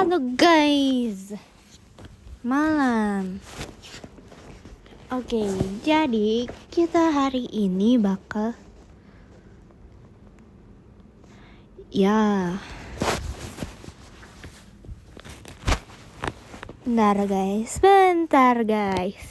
Halo guys, malam. Oke, jadi kita hari ini bakal bentar guys.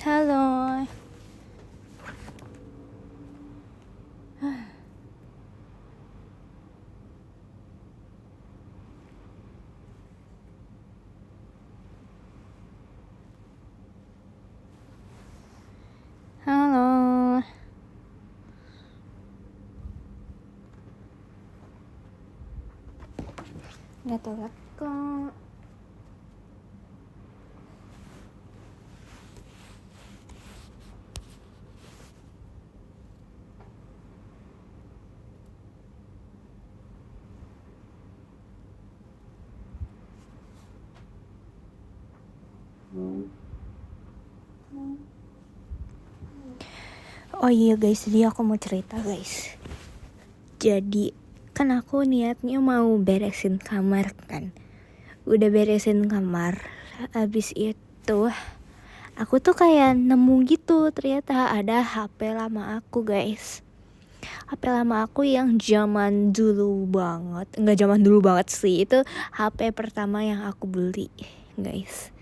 Halo. Halo. Nggak telat kok. Oh iya guys, jadi aku mau cerita guys. Jadi kan aku niatnya mau beresin kamar kan. Udah beresin kamar, abis itu aku tuh kayak nemu gitu, ternyata ada HP lama aku guys. HP lama aku yang zaman dulu banget. Enggak zaman dulu banget sih, itu HP pertama yang aku beli guys.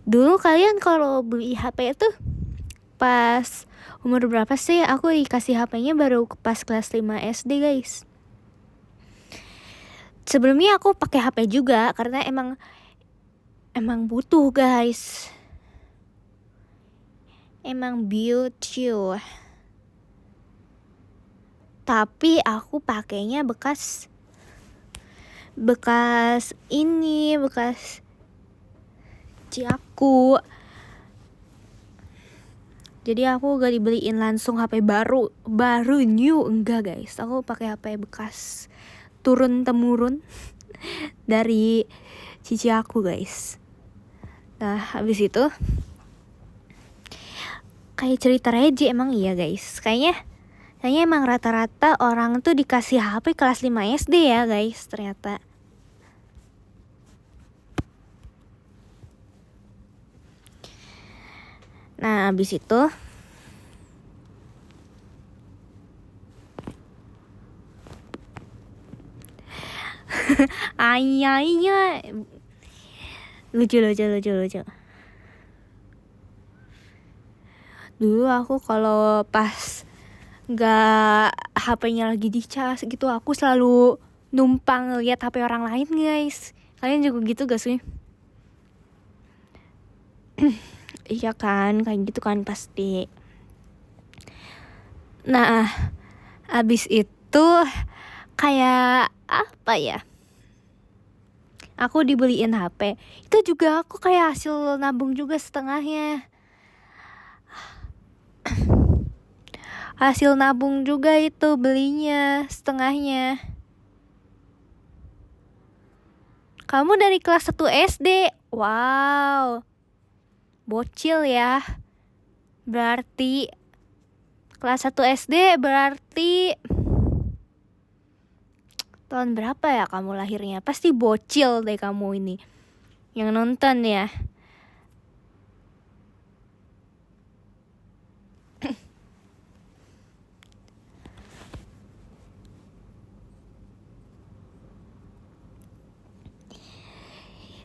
Dulu kalian kalau beli HP itu pas umur berapa sih? Aku dikasih HP-nya baru pas kelas 5 SD guys. Sebelumnya aku pakai HP juga karena emang butuh guys. Emang butuh. Tapi aku pakainya bekas Ciaku. Jadi aku gak dibeliin langsung HP baru new, enggak guys. Aku pakai HP bekas turun temurun dari cici aku guys. Nah habis itu kayak cerita Reji, emang iya guys. Kayaknya emang rata-rata orang tuh dikasih HP kelas 5 SD ya guys ternyata. Nah abis itu ayahnya lucu. Dulu aku kalau pas gak HP-nya lagi dicas gitu, aku selalu numpang lihat HP orang lain guys. Kalian juga gitu gak sih? Iya kan, kayak gitu kan pasti. Nah abis itu kayak apa ya, aku dibeliin HP. Itu juga aku kayak hasil nabung juga setengahnya. Hasil nabung juga itu belinya setengahnya. Kamu dari kelas 1 SD. Wow. Bocil ya. Berarti kelas 1 SD berarti tahun berapa ya kamu lahirnya? Pasti bocil deh kamu ini yang nonton ya.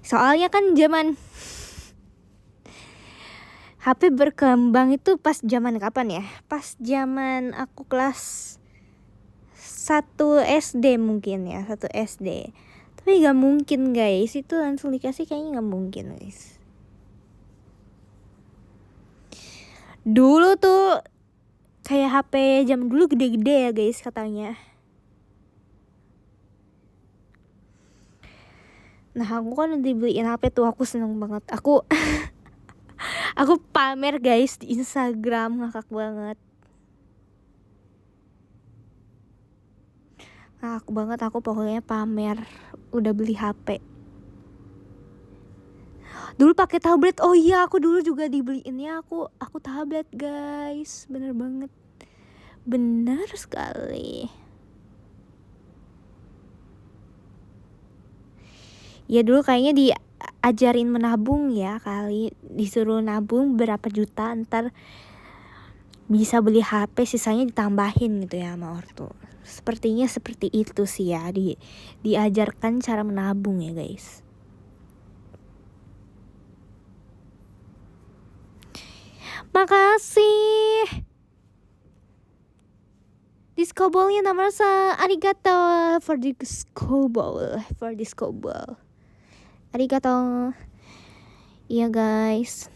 Soalnya kan zaman HP berkembang itu pas zaman kapan ya? Pas zaman aku kelas 1 SD mungkin ya, 1 SD. Tapi gak mungkin guys, itu langsung dikasih kayaknya gak mungkin guys. Dulu tuh kayak HP zaman dulu gede-gede ya guys katanya. Nah aku kan udah dibeliin HP tuh, aku seneng banget. Aku aku pamer guys di Instagram, ngakak banget. Ngakak banget aku pokoknya pamer udah beli HP. Dulu pakai tablet. Oh iya, aku dulu juga dibeliinnya aku tablet guys. Bener banget. Benar sekali. Ya dulu kayaknya diajarin menabung ya kali. Disuruh nabung berapa juta, ntar bisa beli HP, sisanya ditambahin gitu ya sama ortu. Sepertinya seperti itu sih ya, diajarkan cara menabung ya guys. Makasih. Disco ball-nya namasa arigato for disco ball. Arigato. Iya guys.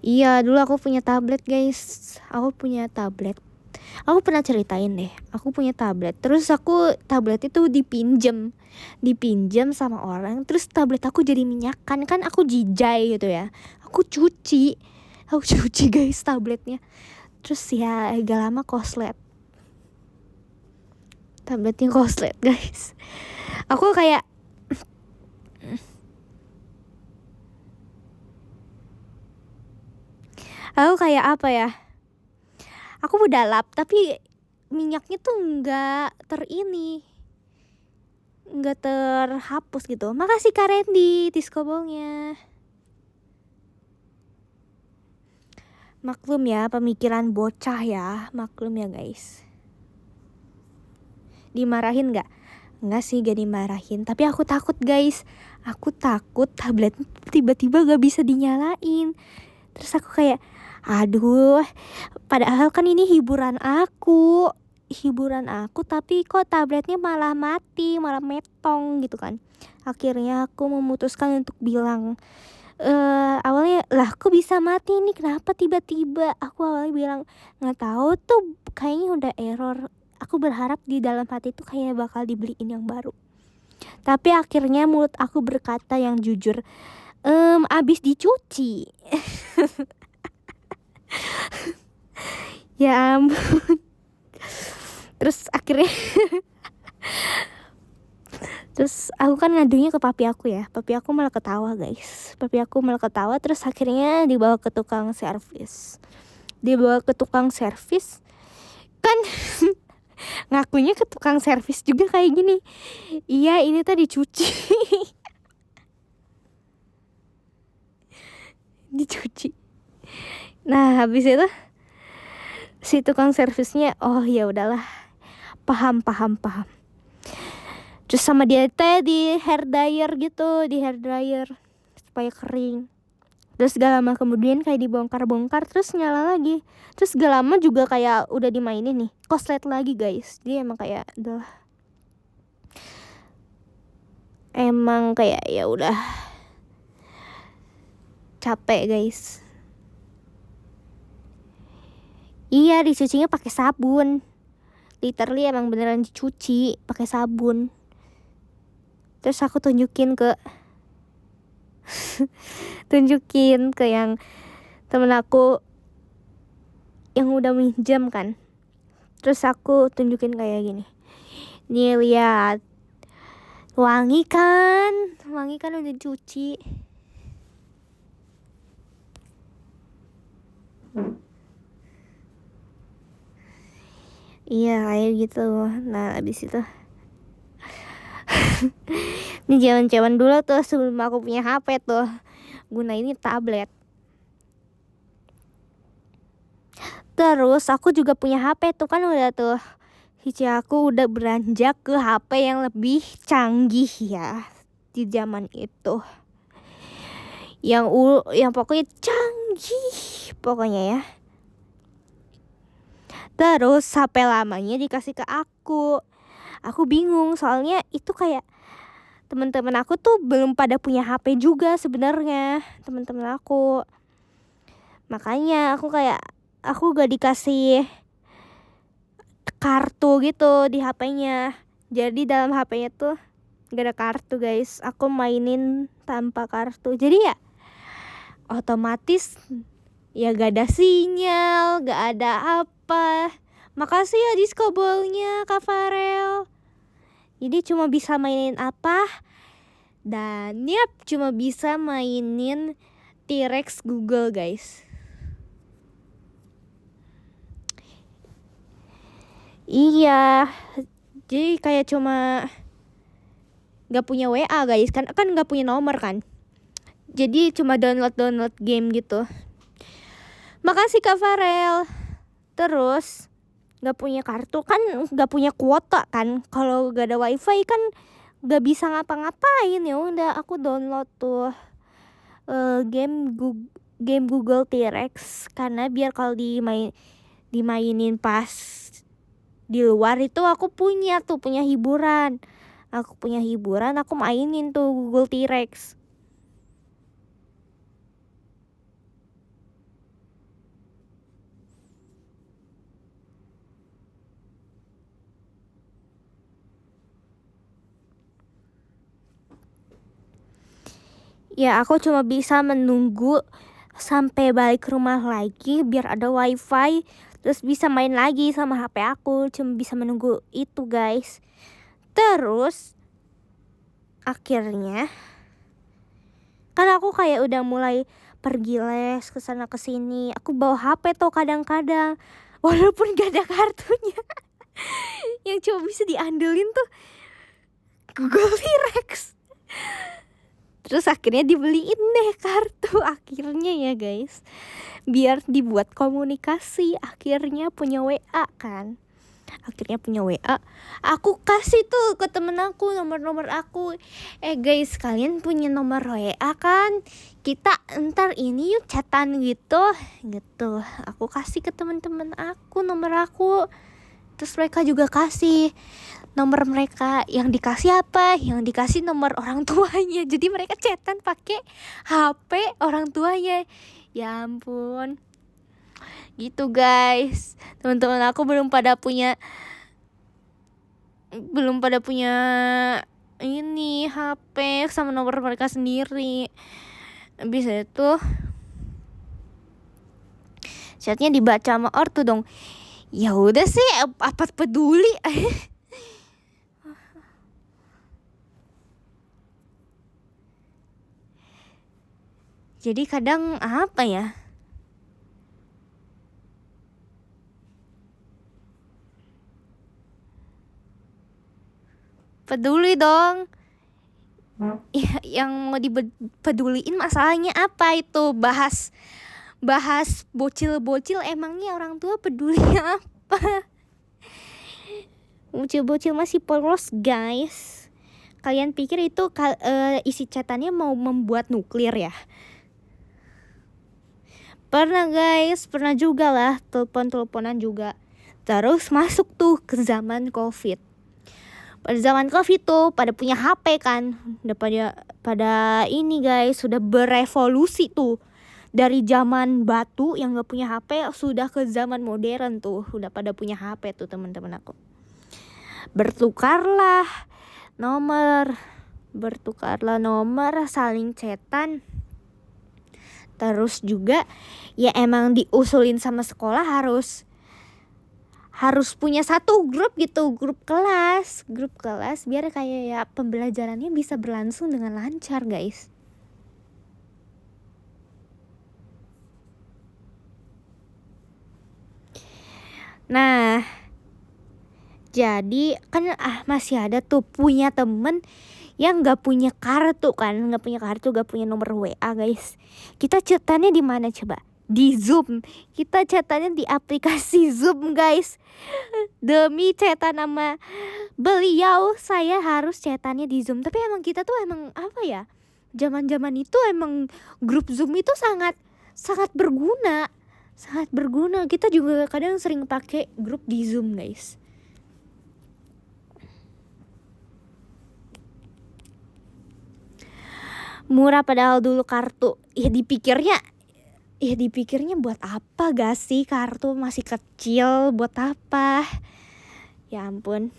Iya dulu aku punya tablet guys. Aku pernah ceritain deh. Aku punya tablet. Terus tablet itu dipinjam sama orang. Terus tablet aku jadi minyakan. Kan aku jijai gitu ya. Aku cuci guys tabletnya. Terus ya agak lama koslet. Tabletnya koslet guys. Aku kayak apa ya, aku udah lap tapi minyaknya tuh nggak terhapus gitu. Makasih Kak Randy disco ball-nya. Maklum ya, pemikiran bocah ya, maklum ya guys. Dimarahin nggak? Nggak sih, gak dimarahin. Tapi aku takut guys. Aku takut tablet tiba-tiba gak bisa dinyalain. Terus aku kayak, aduh, padahal kan ini hiburan aku, tapi kok tabletnya malah mati, malah metong gitu kan. Akhirnya aku memutuskan untuk bilang, awalnya lah kok bisa mati ini, kenapa tiba-tiba. Aku awalnya bilang nggak tahu tuh, kayaknya udah error. Aku berharap di dalam hati tuh kayak bakal dibeliin yang baru. Tapi akhirnya mulut aku berkata yang jujur, abis dicuci. Ya ampun. Terus akhirnya terus aku kan ngadunya ke papi aku ya. Papi aku malah ketawa guys. Terus akhirnya dibawa ke tukang servis. Kan ngakunya ke tukang servis juga kayak gini, iya ini tadi dicuci. Nah habis itu si tukang servisnya, oh ya udahlah, paham. Terus sama dia di hair dryer supaya kering. Terus gak lama kemudian kayak dibongkar terus nyala lagi. Terus gak lama juga kayak udah dimainin nih, koslet lagi guys. Dia emang kayak ya udah capek guys. Iya, dicucinya pakai sabun. Literally emang beneran dicuci pakai sabun. Terus aku tunjukin ke yang temen aku yang udah minjem kan. Terus aku tunjukin kayak gini, nih lihat, wangi kan udah dicuci. Iya kayak gitu. Nah abis itu ini zaman dulu tuh, sebelum aku punya HP tuh, guna ini tablet. Terus aku juga punya HP tuh kan, udah tuh Cici aku udah beranjak ke HP yang lebih canggih ya di zaman itu. Yang pokoknya canggih pokoknya ya. Terus HP lamanya dikasih ke aku. Aku bingung soalnya itu kayak teman-teman aku tuh belum pada punya HP juga sebenarnya, teman-teman aku. Makanya aku gak dikasih kartu gitu di HP-nya. Jadi dalam HP-nya tuh gak ada kartu guys. Aku mainin tanpa kartu. Jadi ya otomatis ya gak ada sinyal, gak ada apa. Makasih ya disco ball-nya Kak Farel. Jadi cuma bisa mainin apa? Dan cuma bisa mainin T-Rex Google guys. Iya, jadi kayak cuma gak punya WA guys, kan gak punya nomor kan. Jadi cuma download game gitu. Makasih Kak Farel. Terus gak punya kartu kan, gak punya kuota kan. Kalau gak ada wifi kan gak bisa ngapa-ngapain. Ya udah aku download tuh game Google T-Rex, karena biar kalau dimainin pas di luar itu aku punya hiburan. Aku mainin tuh Google T-Rex. Ya aku cuma bisa menunggu sampai balik ke rumah lagi biar ada wifi, terus bisa main lagi sama HP aku. Cuma bisa menunggu itu guys. Terus akhirnya kan aku kayak udah mulai pergi les kesana kesini, aku bawa HP tuh kadang-kadang walaupun gak ada kartunya. Yang cuma bisa diandelin tuh Google T-Rex. Terus akhirnya dibeliin deh kartu akhirnya ya guys, biar dibuat komunikasi. Akhirnya punya WA kan. Aku kasih tuh ke temen aku nomor aku. Guys, kalian punya nomor WA kan? Kita ntar ini yuk chatan gitu. Aku kasih ke teman-teman aku nomor aku. Terus mereka juga kasih nomor mereka. Yang dikasih apa? Yang dikasih nomor orang tuanya. Jadi mereka chatan pakai HP orang tuanya. Ya ampun. Gitu guys. Teman-teman aku belum pada punya ini HP sama nomor mereka sendiri. Habis itu chatnya dibaca sama ortu dong. Ya udah sih, apa peduli. Jadi kadang apa ya, peduli dong. Ya, yang mau dipeduliin masalahnya apa itu? Bahas bocil-bocil, emangnya orang tua peduli apa? Bocil-bocil masih polos guys. Kalian pikir itu isi chatannya mau membuat nuklir ya? Pernah guys, pernah juga lah telepon-teleponan juga. Terus masuk tuh ke zaman COVID. Pada zaman COVID tuh pada punya HP kan. Udah pada ini guys, sudah berevolusi tuh. Dari zaman batu yang gak punya HP sudah ke zaman modern tuh. Udah pada punya HP tuh teman-teman aku. Bertukarlah nomor, saling chatan. Terus juga ya emang diusulin sama sekolah harus punya satu grup gitu, grup kelas biar kayak ya pembelajarannya bisa berlangsung dengan lancar guys. Nah, jadi kan masih ada tuh punya temen yang gak punya kartu, gak punya nomor WA guys. Kita chatannya di mana coba? Di Zoom. Kita chatannya di aplikasi Zoom guys. Demi chatan sama beliau saya harus chatannya di Zoom. Tapi emang kita tuh emang apa ya, zaman-zaman itu emang grup Zoom itu sangat berguna. Kita juga kadang sering pakai grup di Zoom guys. Murah padahal dulu kartu. Ya dipikirnya buat apa gak sih, kartu masih kecil, buat apa? Ya ampun.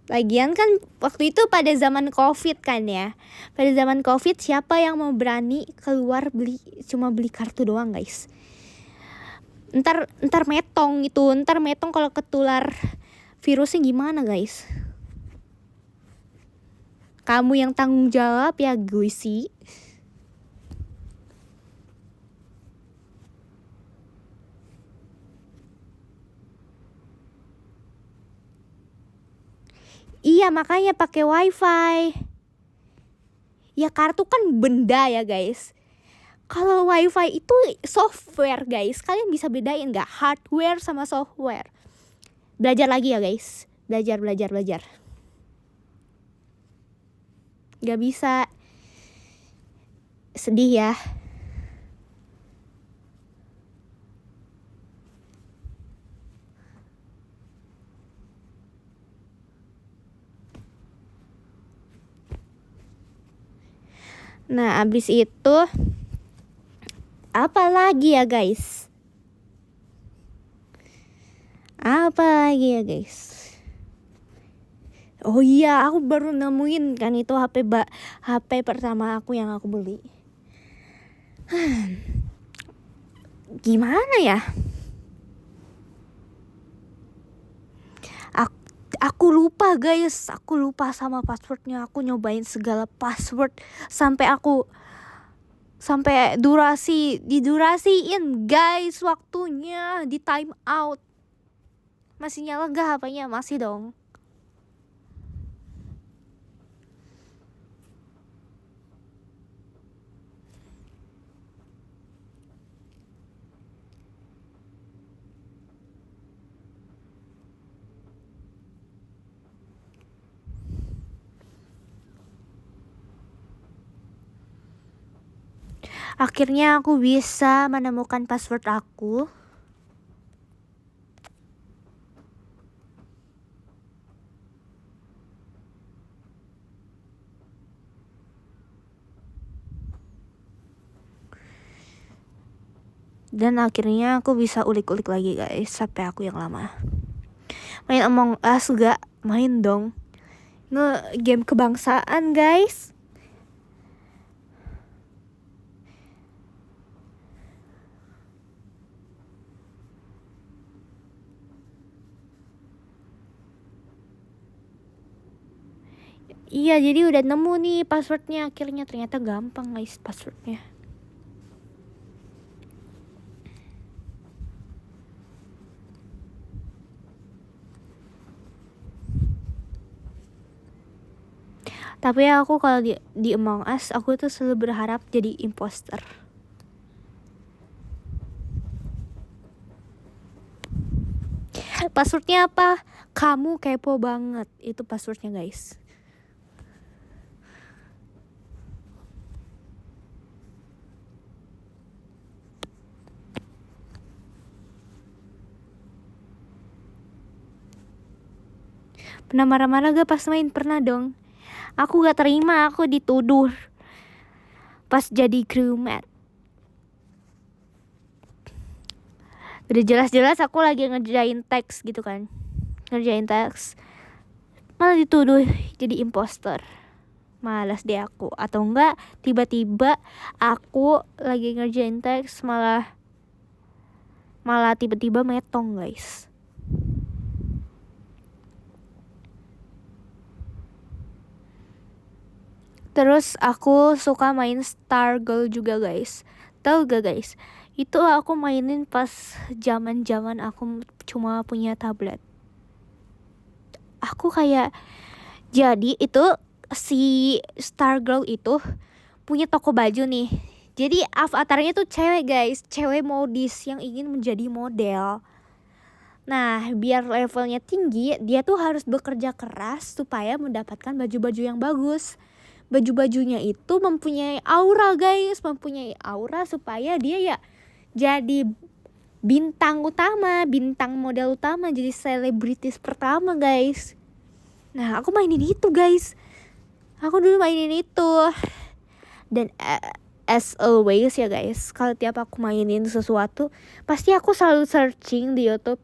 Lagian kan waktu itu pada zaman Covid kan ya. Pada zaman Covid siapa yang mau berani keluar cuma beli kartu doang, guys. Ntar metong kalau ketular virusnya gimana, guys? Kamu yang tanggung jawab ya, gue sih. Iya, makanya pakai wifi. Ya kartu kan benda ya, guys. Kalau wifi itu software, guys. Kalian bisa bedain gak hardware sama software? Belajar lagi ya, guys. Belajar. Gak bisa. Sedih ya. Nah, abis itu apa lagi ya, guys? Oh iya, aku baru nemuin kan itu HP pertama aku yang aku beli. Gimana ya? Aku lupa, guys. Aku lupa sama passwordnya. Aku nyobain segala password sampai didurasiin, guys, waktunya, di time out. Masih nyala gak HP-nya? Masih dong. Akhirnya aku bisa menemukan password aku. Dan akhirnya aku bisa ulik-ulik lagi, guys, HP aku yang lama. Main Among Us gak? Main dong. Game kebangsaan, guys. Iya, jadi udah nemu nih passwordnya. Akhirnya ternyata gampang, guys, passwordnya. Tapi aku kalau di Among Us, aku tuh selalu berharap jadi imposter. Passwordnya apa? Kamu kepo banget. Itu passwordnya, guys. Pernah marah-marah gak pas main? Pernah dong. Aku gak terima, aku dituduh pas jadi crewmate. Udah jelas-jelas aku lagi ngerjain teks gitu kan. Malah dituduh jadi imposter. Malas deh aku. Atau enggak tiba-tiba aku lagi ngerjain teks malah tiba-tiba metong, guys. Terus aku suka main Stargirl juga, guys. Tahu gak, guys? Itu aku mainin pas zaman-zaman aku cuma punya tablet. Aku kayak, jadi itu si Stargirl itu punya toko baju nih. Jadi avatarnya tuh cewek, guys. Cewek modis yang ingin menjadi model. Nah, biar levelnya tinggi, dia tuh harus bekerja keras supaya mendapatkan baju-baju yang bagus. Baju-bajunya itu mempunyai aura, guys. Mempunyai aura supaya dia ya jadi bintang utama, bintang model utama, jadi selebritis pertama, guys. Nah aku mainin itu guys, aku dulu mainin itu. Dan as always ya guys, kalau tiap aku mainin sesuatu pasti aku selalu searching di YouTube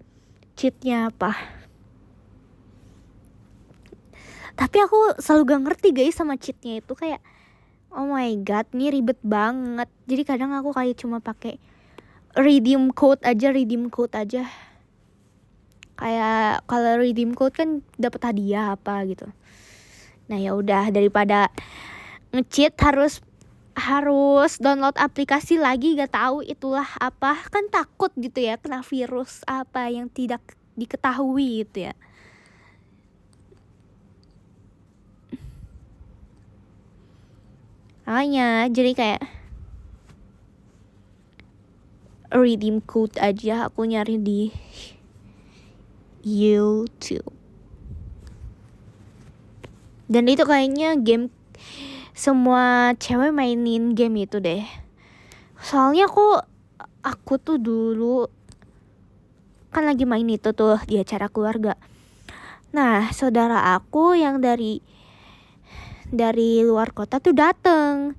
cheatnya apa. Tapi aku selalu gak ngerti guys sama cheatnya itu, kayak oh my god ini ribet banget. Jadi kadang aku kayak cuma pakai redeem code aja. Kayak kalau redeem code kan dapat hadiah apa gitu. Nah ya udah, daripada nge-cheat harus download aplikasi lagi, gak tahu itulah apa, kan takut gitu ya kena virus apa yang tidak diketahui gitu ya. Makanya jadi kayak redeem code aja aku nyari di YouTube. Dan itu kayaknya game semua cewek mainin game itu deh. Soalnya aku tuh dulu kan lagi main itu tuh di acara keluarga. Nah, saudara aku yang dari luar kota tuh dateng.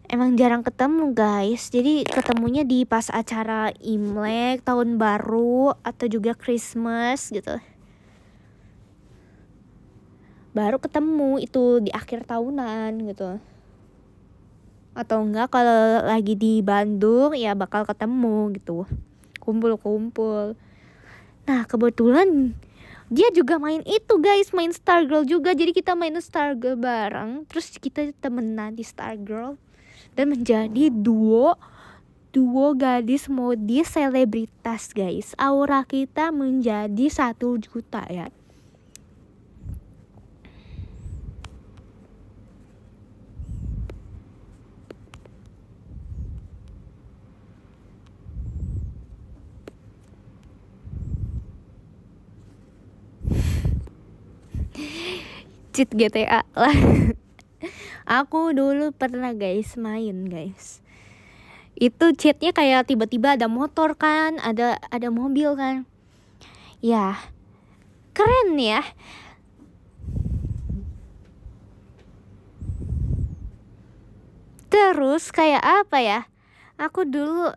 Emang jarang ketemu guys. Jadi ketemunya di pas acara Imlek, tahun baru atau juga Christmas gitu. Baru ketemu itu di akhir tahunan gitu. Atau enggak kalau lagi di Bandung ya bakal ketemu gitu. Kumpul-kumpul. Nah, kebetulan dia juga main itu guys, main Stargirl juga. Jadi kita main Stargirl bareng, terus kita temenan di Stargirl dan menjadi duo gadis modis selebritas guys. Aura kita menjadi 1 juta ya. Cheat GTA lah. Aku dulu pernah guys main guys. Itu cheatnya kayak tiba-tiba ada motor kan, ada mobil kan. Ya, keren ya. Terus kayak apa ya? Aku dulu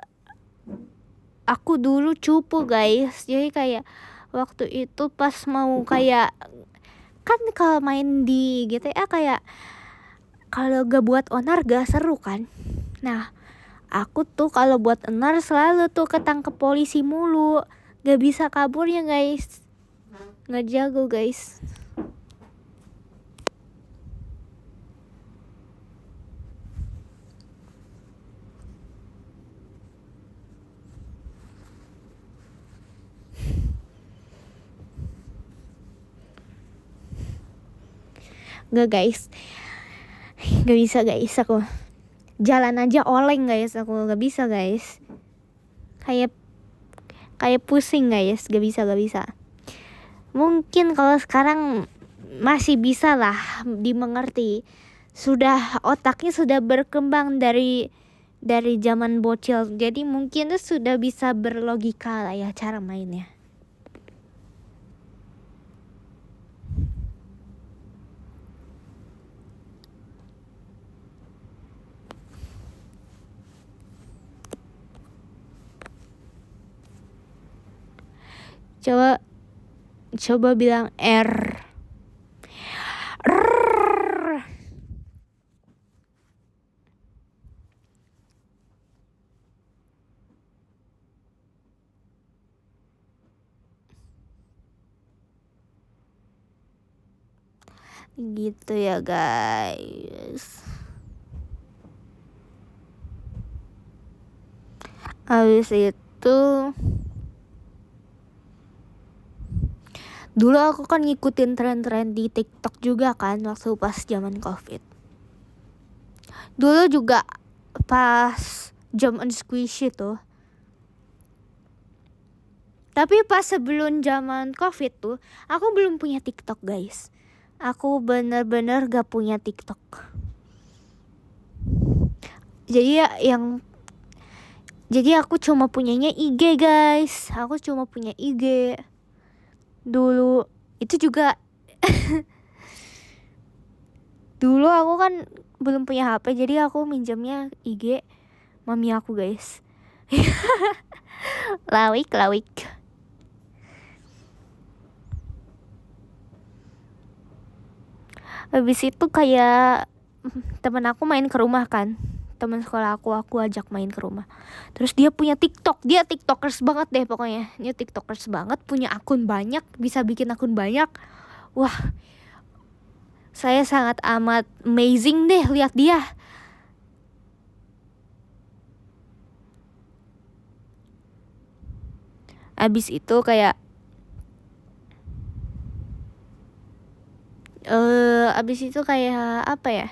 cupu guys. Jadi kayak waktu itu pas mau kayak, kan kalau main di GTA kayak kalau gak buat onar gak seru kan. Nah, aku tuh kalau buat onar selalu tuh ketangkep polisi mulu. Gak bisa kaburnya guys. Gak jago guys. Gak guys, gak bisa guys aku. Jalan aja oleng guys, aku gak bisa guys. Kayak pusing guys, gak bisa. Mungkin kalau sekarang masih bisa lah dimengerti. Otaknya sudah berkembang dari zaman bocil. Jadi mungkin tuh sudah bisa berlogika lah ya cara mainnya. Coba bilang R. Gitu ya guys. Habis itu dulu aku kan ngikutin tren-tren di TikTok juga kan waktu pas zaman COVID. Dulu juga pas zaman squishy tuh. Tapi pas sebelum zaman COVID tuh, aku belum punya TikTok guys. Aku bener-bener gak punya TikTok. Jadi aku cuma punyanya IG guys. Aku cuma punya IG. Dulu itu juga Dulu aku kan belum punya HP, jadi aku minjemnya IG mami aku guys. Lawik. Habis itu kayak temen aku main ke rumah kan, teman sekolah aku ajak main ke rumah. Terus dia punya TikTok, dia TikTokers banget deh pokoknya. Dia TikTokers banget, punya akun banyak, bisa bikin akun banyak. Wah, saya sangat amat amazing deh lihat dia. Abis itu kayak apa ya,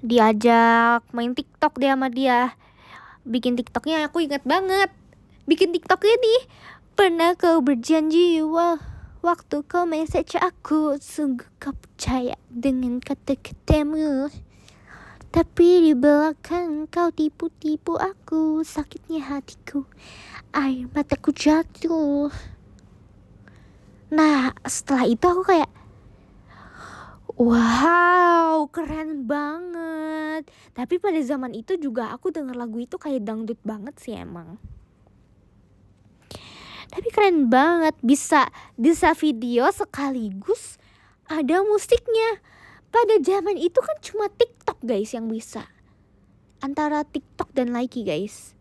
diajak main TikTok dia sama dia. Bikin TikToknya aku ingat banget. Bikin TikToknya nih, pernah kau berjanji waktu kau message aku, sungguh kau percaya dengan kata-katamu, tapi di belakang kau tipu-tipu aku, sakitnya hatiku, air mataku jatuh. Nah setelah itu aku kayak, wow, keren banget. Tapi pada zaman itu juga aku denger lagu itu kayak dangdut banget sih emang. Tapi keren banget, bisa video sekaligus ada musiknya. Pada zaman itu kan cuma TikTok guys yang bisa. Antara TikTok dan Likee guys.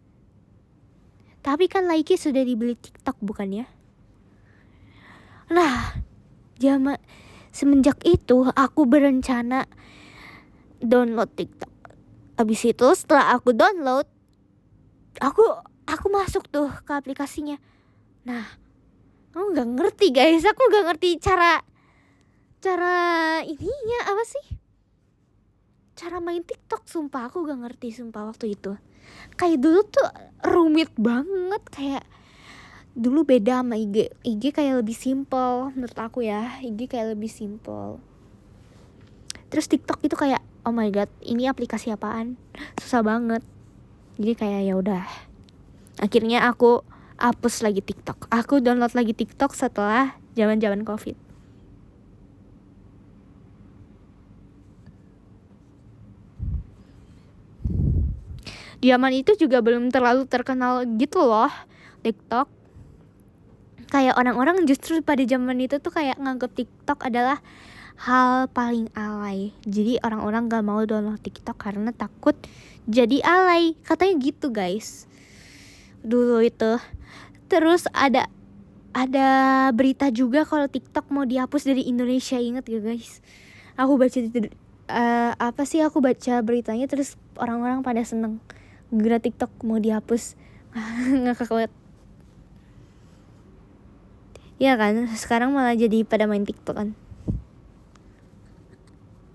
Tapi kan Likee sudah dibeli TikTok bukan ya? Nah, semenjak itu aku berencana download TikTok. Abis itu setelah aku download, aku masuk tuh ke aplikasinya. Nah, aku nggak ngerti guys, aku nggak ngerti cara ininya apa sih? Cara main TikTok, sumpah aku gak ngerti sumpah waktu itu. Kayak dulu tuh rumit banget, kayak dulu beda sama IG. IG kayak lebih simple menurut aku ya. IG kayak lebih simple. Terus TikTok itu kayak, oh my god, ini aplikasi apaan? Susah banget. Jadi kayak ya udah. Akhirnya aku hapus lagi TikTok. Aku download lagi TikTok setelah zaman-zaman Covid. Zaman itu juga belum terlalu terkenal gitu loh TikTok. Kayak orang-orang justru pada zaman itu tuh kayak nganggep TikTok adalah hal paling alay. Jadi orang-orang gak mau download TikTok karena takut jadi alay. Katanya gitu guys dulu itu. Terus ada berita juga kalau TikTok mau dihapus dari Indonesia. Ingat gak guys? Aku baca aku baca beritanya, terus orang-orang pada seneng gara TikTok mau dihapus. Ngakak banget. Ya kan, sekarang malah jadi pada main TikTok kan.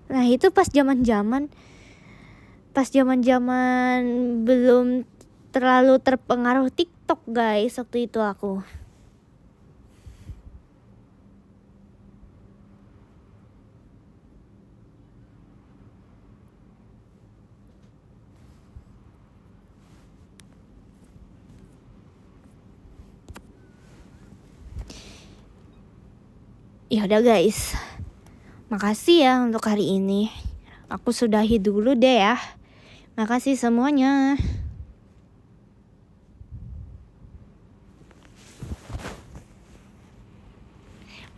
Nah itu pas zaman belum terlalu terpengaruh TikTok guys waktu itu aku. Ya udah guys, makasih ya untuk hari ini. Aku sudahi dulu deh ya. Makasih semuanya.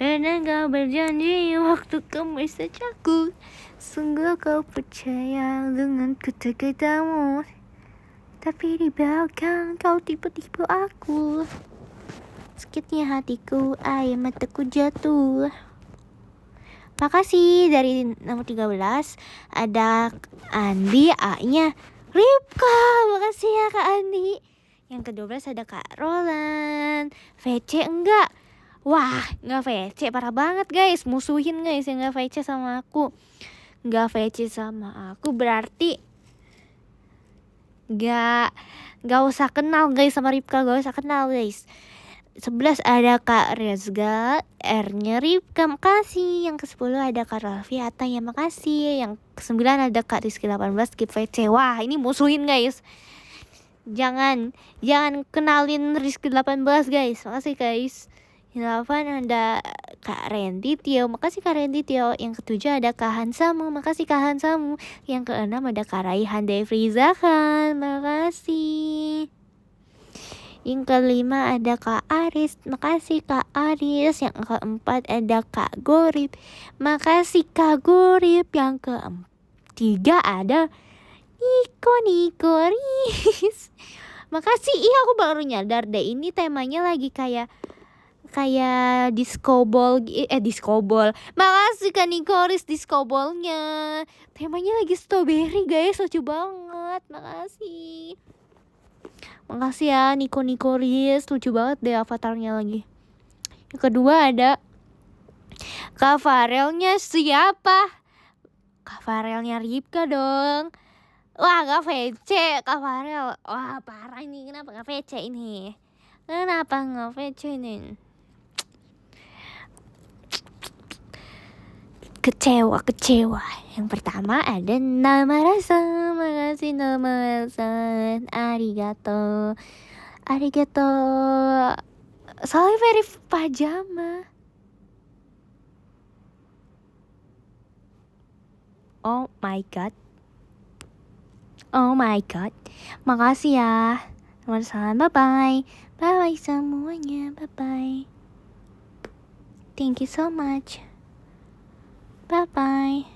Pernah kau berjanji waktu kau message aku, sungguh kau percaya dengan kata-katamu, tapi di belakang kau tipu-tipu aku, sakitnya hatiku, air mataku jatuh. Makasih. Dari nomor 13 ada Andi, A-nya Ripka. Makasih ya Kak Andi. Yang ke-12 ada Kak Roland. VC enggak? Wah, enggak VC, parah banget guys. Musuhin guys yang enggak VC sama aku. Enggak VC sama aku berarti enggak usah kenal guys sama Ripka, enggak usah kenal guys. 11 ada Kak Rezga, R-nya Ripka, makasih. Yang ke-10 ada Kak Raffi Ataya, makasih. Yang ke-9 ada Kak Rizky 18, skip VC. Wah, ini musuhin guys. Jangan kenalin Rizky 18 guys. Makasih guys. Yang 8 ada Kak Renditio, makasih Kak Renditio. Yang ke-7 ada Kak Hansamu, makasih Kak Hansamu. Yang ke-6 ada Kak Raihan Devriza Khan, makasih. Yang ke-5 ada Kak Aris, makasih Kak Aris. Yang ke-4 ada Kak Gorip, makasih Kak Gorip. Yang ke-3 ada Niko Riz. Makasih, iya aku baru nyadar deh ini temanya lagi kayak disco ball, disco ball. Makasih Kak Nikoris disco ballnya. Temanya lagi strawberry guys, lucu banget. Makasih. Makasih ya Nikoris, lucu banget deh avatarnya lagi. Yang kedua ada Kak Farelnya siapa? Kak Farelnya Ripka dong. Wah gak VC Kak Farel. Wah parah ini, kenapa gak VC ini? Kenapa gak VC ini? Kecewa. Yang pertama ada nama rasa, makasih nama rasa, arigato. Soalnya very pajama. Oh my god, makasih ya. Sama-sama, bye bye semuanya, bye. Thank you so much. Bye bye.